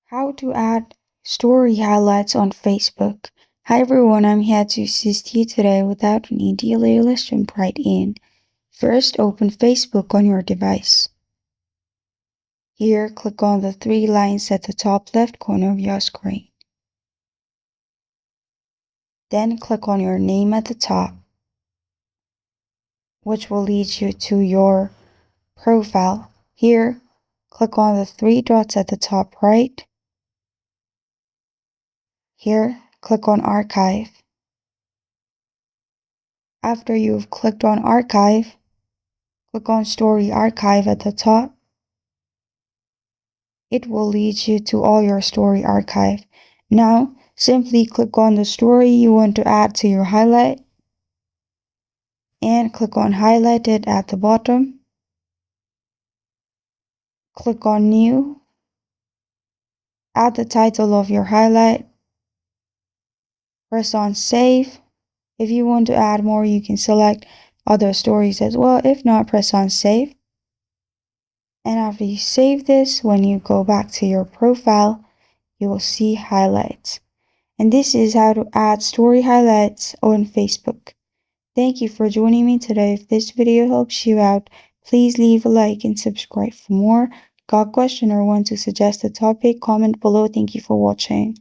How to add story highlights on Facebook. Hi everyone, I'm here to assist you today without any delay. Let's jump right in. First, open Facebook on your device. Here, click on the three lines at the top left corner of your screen. Then click on your name at the top, which will lead you to your profile. Here, click on the three dots at the top right. Here, click on Archive. After you've clicked on Archive, click on Story Archive at the top. It will lead you to all your story archive. Now, simply click on the story you want to add to your highlight and click on Highlighted at the bottom. Click on New. Add the title of your highlight. Press on Save. If you want to add more, you can select other stories as well. If not, press on Save. And after you save this, when you go back to your profile, you will see highlights. And this is how to add story highlights on Facebook. Thank you for joining me today. If this video helps you out, please leave a like and subscribe for more. Got a question or want to suggest a topic? Comment below. Thank you for watching.